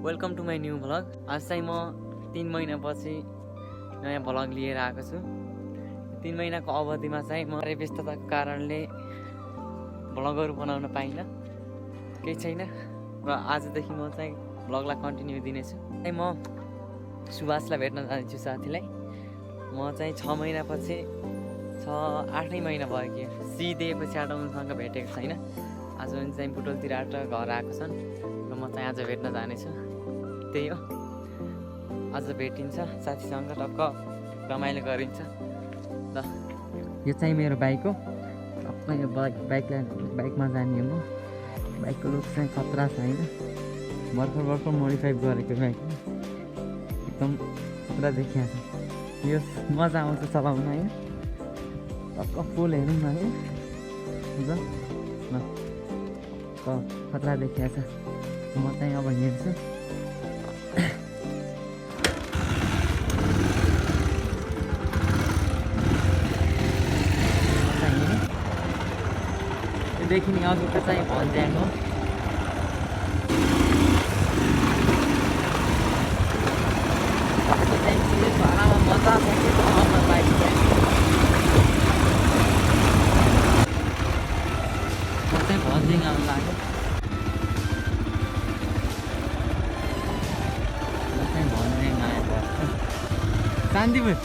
Welcome to my new vlog. आज चाहिँ म 3 महिनापछि नयाँ भ्लग लिएर आएको छु। 3 महिनाको अवधिमा चाहिँ म व्यस्तताको कारणले भ्लगहरू बनाउन पाइनँ, केही छैन र आजदेखि म चाहिँ भ्लगलाई कन्टिन्यू दिनेछु। म सुभाषलाई भेट्न जान्छु, साथीलाई। म चाहिँ 6 महिनापछि 8 महिना भयो कि सिधेपछि उनसँग भेटेको छैन। आज उनी चाहिँ बुटोलतिर घर आएको छन् र म चाहिँ आज भेट्न जानेछु। त्यही हो, आज भेटिन्छ साथीसँग, टक्क रमाइलो गरिन्छ। ल, यो चाहिँ मेरो बाइक हो। टक्क यो बाइकमा जाने हो। बाइकको लुक चाहिँ खतरा छ होइन, भर्खर मोडिफाई गरेको बाइक एकदम खतरा देखिया छ। यो मजा आउँछ चलाउन होइन। टक्क फुल हेरौँ न है, ल खतरा देखिया छ। म चाहिँ अब हिँड्छु। देखि नि अघिको चाहिँ भन्ज्याङ हो। भाडामा मजा आउँछ बाइक चाहिँ। म चाहिँ भन्ज्याङ आउनु लाग्यो। म चाहिँ भन्ज्याङ आएको शान्तिपुर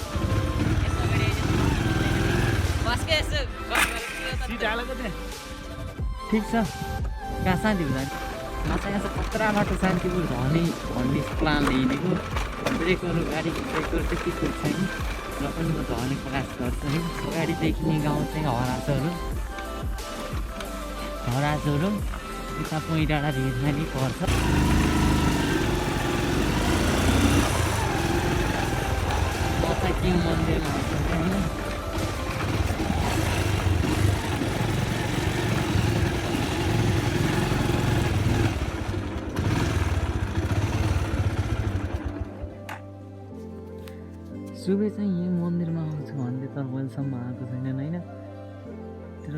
ठिक छ। कहाँ शान्तिपुर जाने? म चाहिँ यहाँ खतरा बाटो शान्तिपुर झर्ने भन्ने प्लानले हिँडेको। ब्रेकहरू गाडीको ब्रेकहरू त्यति कुछ छैन र पनि म झर्ने प्रयास गर्छु है। गाडी देखिने गाउँ चाहिँ हराजोरो उता पैडाँडा भेट्न नि पर्छ। म चाहिँ के मन्दिरमा होइन। सुबह चाहिँ यही मन्दिरमा आउँछु भन्दै तर अहिलेसम्म आएको छैन होइन। तर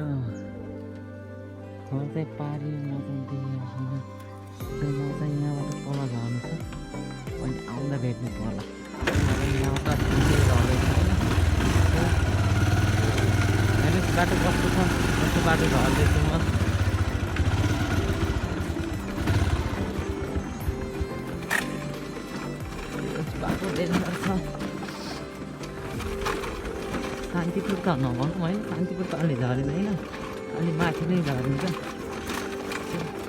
घर चाहिँ पारि म चाहिँ देखेको छैन। म चाहिँ यहाँबाट तल झर्नु छ, अनि आउँदा भेट्नु पर्ला। यहाँबाट झर्दैछ होइन। हेर्नुहोस् बाटो कस्तो छ, कस्तो बाटो झर्दैछु म। बाटो डेन्जर छ। शान्तिपुर त नभनौँ होइन, शान्तिपुर त अलि झरेन होइन, अलि माथि नै झरिन्छ।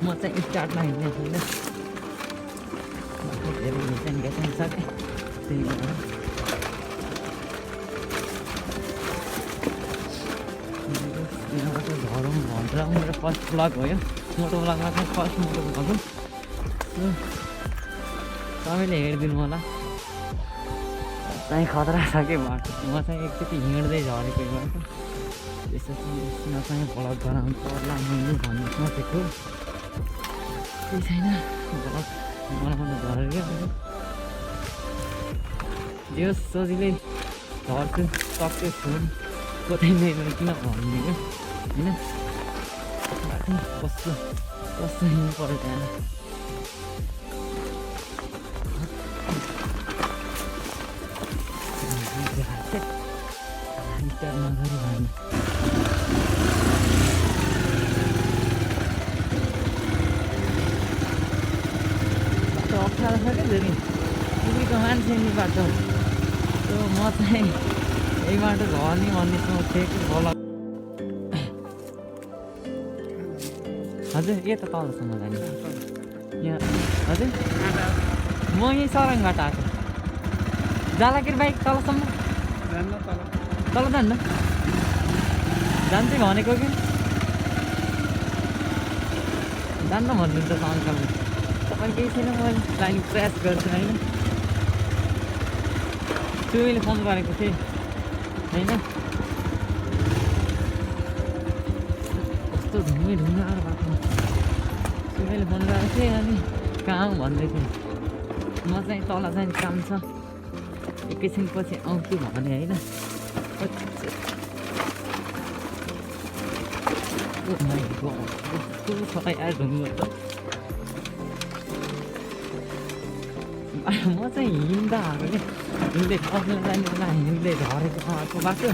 म चाहिँ स्टार्टमा हिँड्ने छैन, धेरै घिचाइसकेँ, त्यही भएर यहाँबाट झरौँ भनेर मेरो फर्स्ट भ्लग हो यो। मोटो भ्लगमा चाहिँ फर्स्ट मोटो भ्लग हो। तपाईँले हेरिदिनु होला। चाहिँ खतरा छ कि बाटो। म चाहिँ एकचोटि हिँड्दै झरेको बाटो। त्यसपछि यसमा चाहिँ भ्लग गराउनु पर्ला मैले भन्नु सोचेको। केही छैन, भ्लग बनाउनु झरेको जे होस्, सजिलै झर्छु सक्यो फोन कतै किन भनिदिएको होइन। बाटो कस्तो हिँड्नु पऱ्यो त्यहाँ। नगरी भएन। बाटो अप्ठ्यारो छ क्या धेरै, पुगेको मान्छे नि बाटो। म चाहिँ यही बाटो झर्ने भन्ने सोचेको भ्लग। हजुर यता तलसम्म जाने यहाँ। हजुर म यहीँ सरङबाट आएको। जाँदाखेरि बाइक तलसम्म तल जान्न जान्छै भनेको कि जान्न भन्नुहुन्छ त अङ्कलले। तपाईँ केही छैन, मैले जाने प्रयास गर्छु होइन। सुवेले फोन गरेको थिएँ होइन। कस्तो ढुङ्गा आएर बाटोमा सुवेले फोन गरेको थिएँ, अनि कहाँ हौ भन्दै थिएँ। म चाहिँ तल जाने काम छ, एकैछिनपछि आउँछु भने होइन। कस्तो छ यार ढुङ्गा त। म चाहिँ हिँड्दा हिँड्दै बस्न जाने बेला हिँड्दै झरेको अर्को बाटो।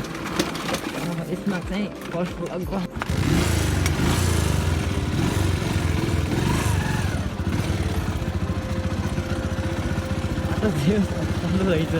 यसमा चाहिँ फर्स्ट ब्लगको बाटो चाहिँ रहेछ।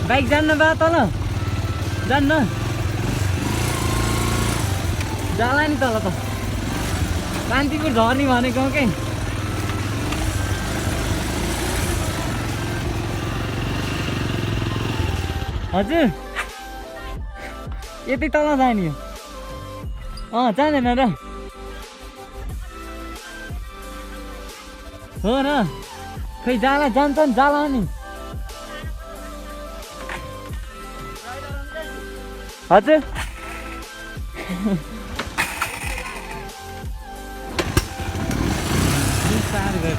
बाइक जान्न बा तल जान्न जाला नि तल त शान्तिपुर झर्ने भनेको के हजुर यति तल जाने हो जाँदैन र हो र खै जाला जान्छन् जाला नि हजुर साह्रो गरेर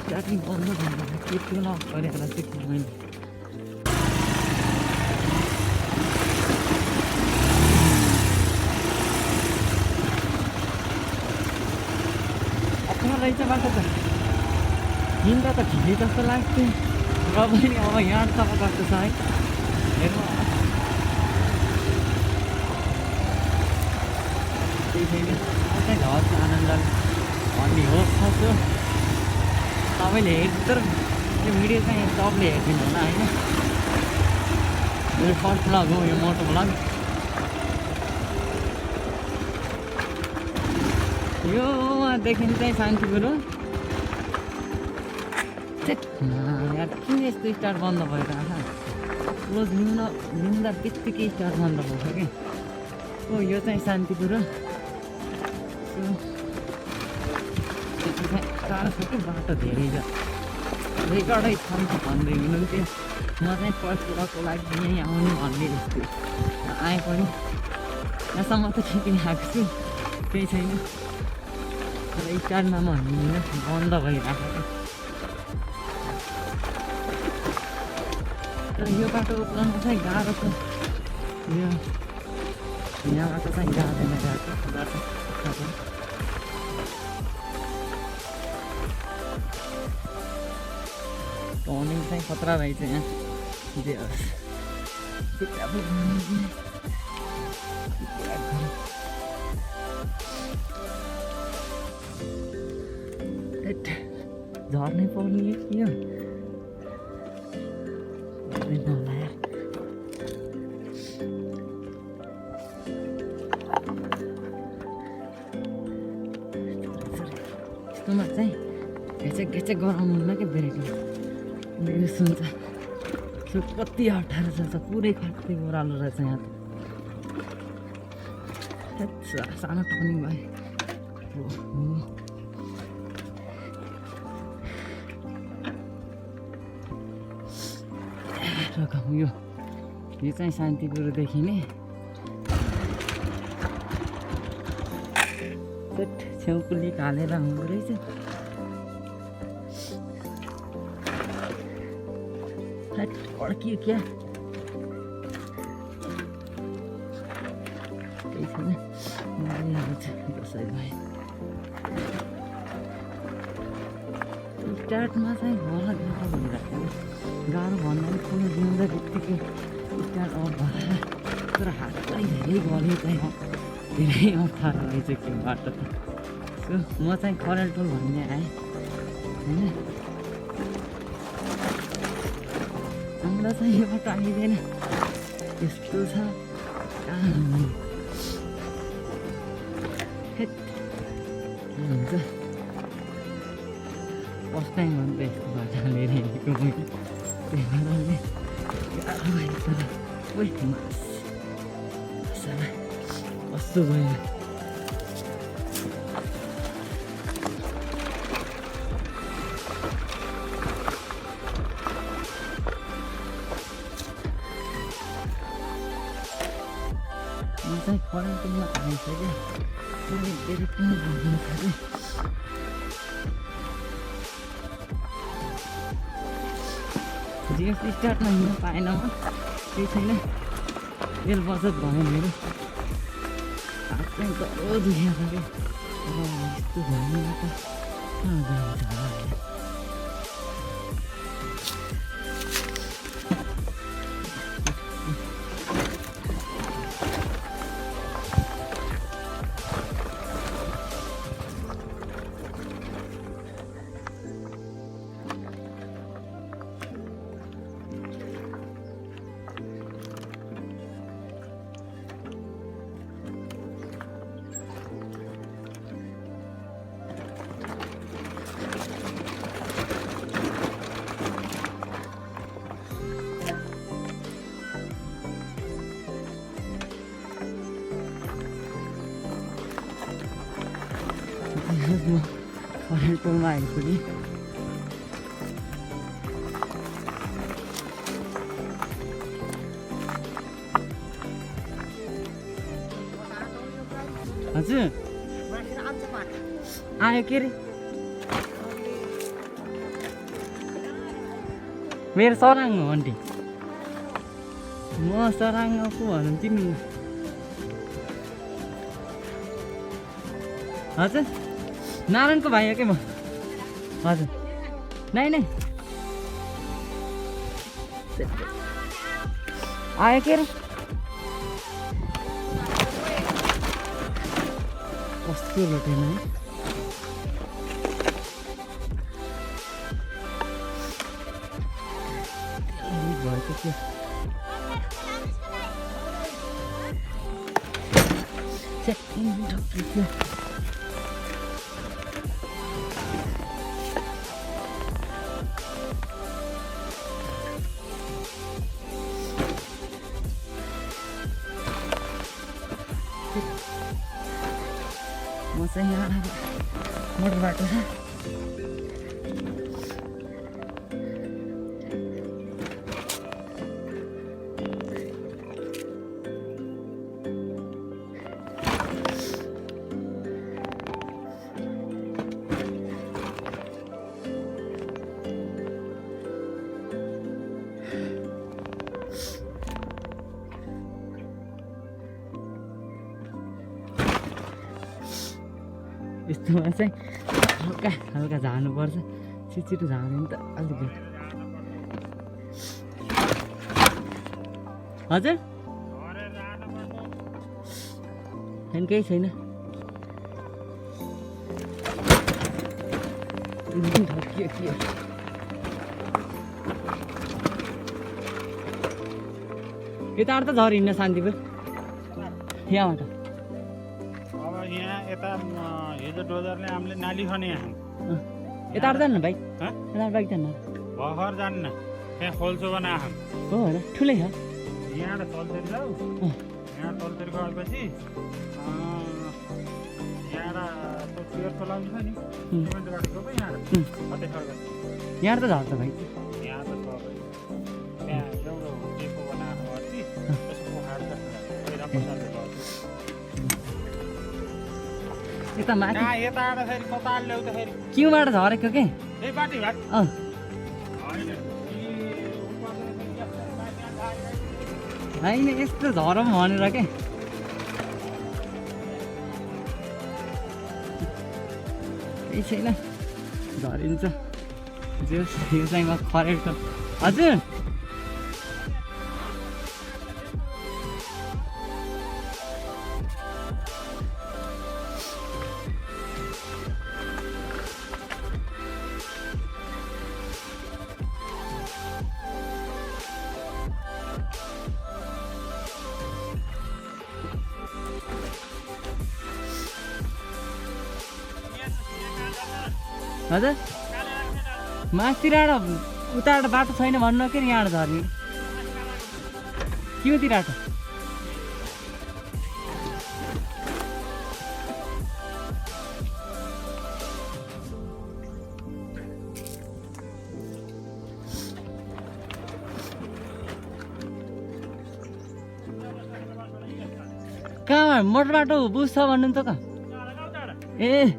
स्टार्टिङ बन्द भन्दा के थियो ल गरेर चाहिँ मैले अप्ठ्यारो रहेछ बाटो त हिँड्दा त ठिकै जस्तो लाग्थ्यो र पनि अब यहाँ तब कस्तो छ है हेर्नु त्यही छैन चाहिँ घरको आनन्द भन्ने हो खासो तपाईँले हेर्नु तर यो भिडियो चाहिँ सबले हेरिदिनु होला होइन यो फर्स्ट भ्लग हो यो मोटो भ्लग योदेखि चाहिँ शान्तिपुर हो यार किन यस्तो स्टार्ट बन्द भइरहेको क्लोज लिँदा बित्तिकै स्टार्ट बन्द भएको कि हो यो चाहिँ शान्तिपुर हो त्यति चाहिँ टाढो छ कि बाटो धेरै छ रेकर्डै छ भन्दै हुनुहुन्थ्यो म चाहिँ फर्स्ट कुराको लागि यहीँ आउनु भन्ने जस्तो आएँ पनि यहाँसम्म त ठिकै आएको छु केही छैन तर स्टार्टमा म हिँड्न बन्द भइरहेको तर यो बाटो उक्लन चाहिँ गाह्रो छ यो यहाँबाट चाहिँ जाँदैन गएको बाटो टर्निङ चाहिँ खतरा रहेछ यहाँ जे होस् झर्नै पर्ने के हो यस्तोमा चाहिँ घेचेक गराउनु हुन्न क्या ब्रेकले यो सुन्छ कति अप्ठ्यारो छ पुरै खट्दै ओह्रालो रहेछ यहाँ त सानो टर्निङ भयो यो चाहिँ शान्तिपुरदेखि नै छेउकुली हालेर हुँदो रहेछ अड्कियो क्या केही छैन कसै भयो स्टार्टमा चाहिँ होला गाह्रो भइरहेको गाह्रो भन्दा पनि कुनै जिउँदा बित्तिकै स्टार्ट अफ भएर तर हात चाहिँ धेरै गल्यो चाहिँ धेरै अप्ठ्यारो रहेछ त्यो बाटो त सो म चाहिँ खरेलटोल भन्ने आएँ होइन हामीलाई चाहिँ यो बाटो आइदिएन यस्तो छ हुन्छ फर्स्ट टाइम हो नि त यस्तो बाटो लिएर हिँडेको मैले त्यही कारणले गाह्रो भएको कस्तो भयो चाहिँ क्वारेन्टाइनमा आइसक्यो फेरि पनि भनिदिनु थाल्यो जिएस स्टार्टमा हिँड्न पाएन म केही छैन तेल बचत भयो मेरो हात चाहिँ गह्रो दुखेको छ क्या यस्तो भन्नु त कहाँ जान्छ होला म करेन्टमा आइपुगेँ हजुर आयो के रे मेरो सराङ हो आन्टी म सराङको भनौँ तिमी हजुर नारायणको भाइ हो के म हजुर नै नै आयो के रे कस्तो लोटेन है भएको के म चाहिँ यहाँ मोटर बाटो छ यस्तोमा चाहिँ हल्का हल्का झार्नुपर्छ छिटो झार्दैन त अलिकति हजुर केही छैन ठकियो के यताबाट त झर हिँड्न शान्तिपुर यहाँबाट हिजो डोजरले हामीले नाली खने यताबाट जान्न भाइ यताबाट बाइक जान्न भर्खर जान्न त्यहाँ खोल्छो भने आम हो र ठुलै छ यहाँबाट तलतिर जाऊ यहाँ तलतिर गएपछि यहाँबाट त्यो चेयरको लाउँछ नि सिमेन्ट गाडीको पो यहाँबाट कतै फर्क यहाँ त झर्छ भाइ यहाँ त सबै त्यहाँ एउटा टेको बनाएको अस्ति त्यसको पोखरा छ पहिला पछाडि यता माथि यताबाट फेरि कताल ल्याउँदाखेरि क्युबाट झरेको के त्यही बाटी भात होइन यस्तो झरौँ भनेर के केही छैन झरिन्छ जो चाहिँ म खरेको हजुर हजुर माथितिर उताबाट बाटो छैन भन्नु के यहाँबाट झर्ने क्युतिर कहाँ मोटर बाटो बुझ्छ भन्नु त कहाँ ए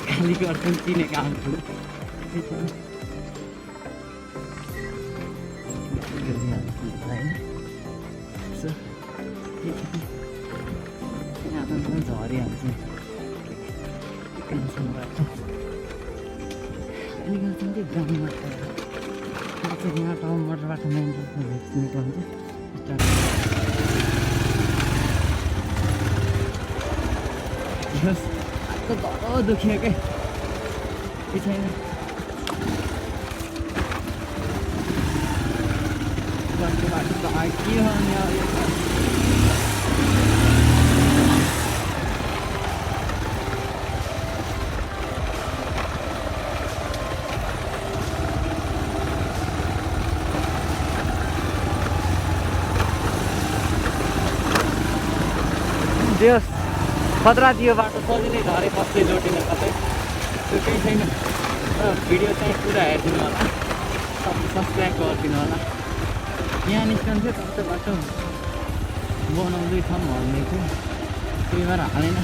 खाली गर्छन् चिनेको आउँछु झरिहाल्छ यहाँ टाउन मोटरबाट मेन रोडमा निक्लन्छ दह्रो दुख्यो क्या के छैन बाटो बाटो त के भने देश खतरा दियो बाटो सजिलै झरे पस्दै जोडिन कतै त्यो केही छैन भिडियो चाहिँ पुरा हेरिदिनु होला सब्सक्राइब गरिदिनु होला यहाँ निस्कन्थ्यो त्यस्तो बाटो बनाउँदैछौँ भन्दै थियो त्यही भएर हालेन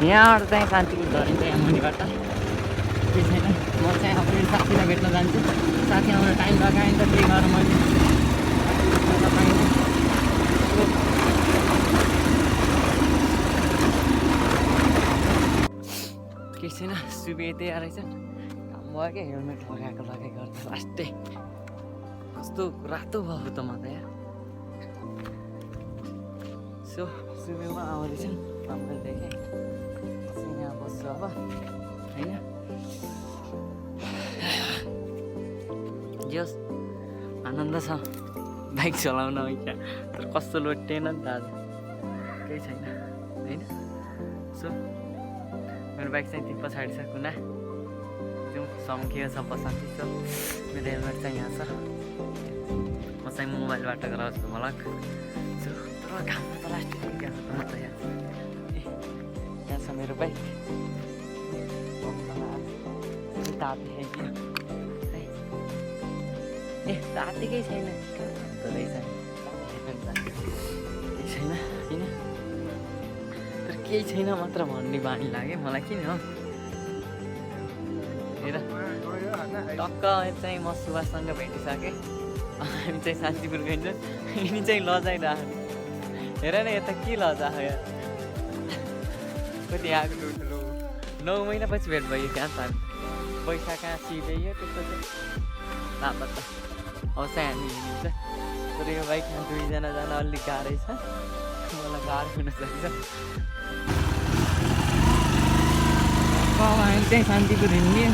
यहाँबाट चाहिँ शान्तिपुर झरिन्छ यहाँ मुनिबाट केही छैन म चाहिँ अब मेरो साथीलाई भेट्न जान्छु साथी आउन टाइम लगाएँ नि त त्यही गरेर मैले केही छैन सुबे त्यही रहेछ काम भयो क्या हेलमेट लगाएको गर्दा लास्टै कस्तो रातो भयो त म त यहाँ सो सुबेमा आउँदैछन् मैले देखेँ यहाँ बस्छु अब होइन जस आनन्द छ बाइक चलाउन क्या तर कस्तो लोटेन नि त आज केही छैन होइन सो मेरो बाइक चाहिँ त्यो पछाडि छ कुना त्यो सम्कियो छ बसान्ति छ मेरो हेलमेट चाहिँ यहाँ छ म चाहिँ मोबाइलबाट गराउँछु मलाई सो तर घाममा त लास्ट म त यहाँ छ मेरो बाइक ताते ए तातेकै छैन रहेछ केही छैन किन तर केही छैन मात्र भन्ने बानी लाग्यो मलाई किन हो हेर टक्क चाहिँ म सुभाषसँग भेटिसकेँ हामी चाहिँ शान्तिपुर गइन्छौँ यिनी चाहिँ लजाइरहेको हेर न यता के लजायो यार कति आएको ठुल्ठुलो 9 महिनापछि भेट भयो त्यहाँ त पैसा कहाँ सिधैयो त्यस्तो चाहिँ तापा त अब चाहिँ हामी हिँडिन्छ तर यो बाइकमा दुईजना जान अलिक गाह्रै छ मलाई गाह्रो हुनसक्छ अब हामी चाहिँ शान्तिपुर हिँड्ने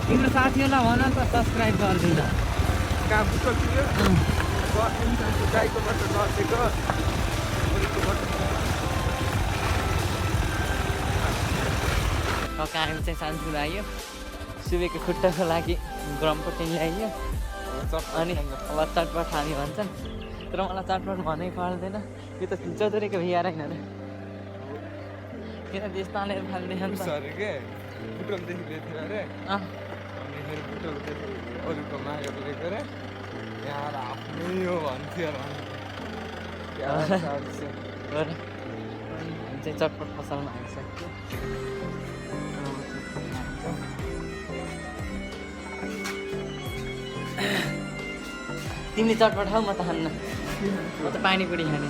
तिम्रो साथीहरूलाई भन त सब्सक्राइब गरिदिन्छ हामी चाहिँ शान्तिपुर आयो सुबेको खुट्टाको लागि ग्रमपट्टि ल्याइयो अनि अब चटपट खाने भन्छन् तर मलाई चटपट भनै पर्दैन यो त चौधरीको भियार होइन र किन देश तानेर फाल्ने चाहिँ चटपट पसलमा आइसक्यो तिमीले चटपट खाऊ म त खान्न म त पानीपुरी खाने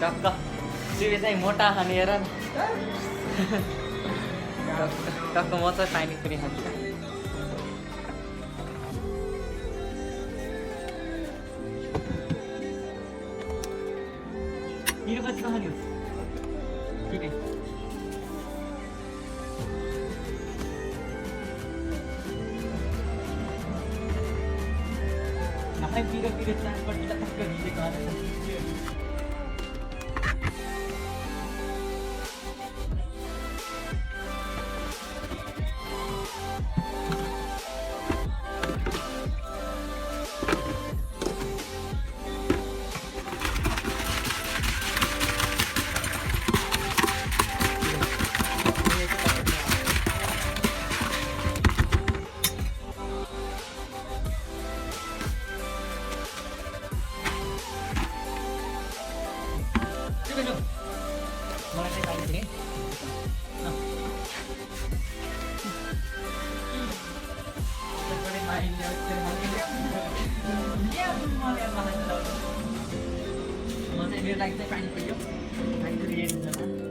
टक्क सिबे चाहिँ मोटा खाने हेर टक्क म चाहिँ पानीपुरी खान्छु तिरुपति खाने हो मेरो चारपट्टिलाई टक्क भिजेको मलाई चाहिँ पानी थिएँ म चाहिँ मेरो लागि चाहिँ पानी पऱ्यो पानी पुरी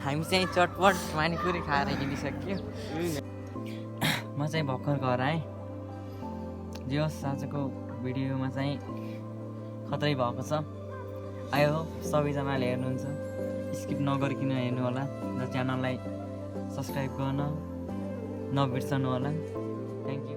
हामी चाहिँ चटपट पानीपुरी खाएर हिँडिसक्यो म चाहिँ भर्खर घर आएँ जे होस् आजको भिडियोमा चाहिँ खतरै भएको छ आई होप सबैजनाले हेर्नुहुन्छ स्किप नगरिकन हेर्नु होला र च्यानललाई सब्सक्राइब गर्न नबिर्सनु होला थ्याङ्क यू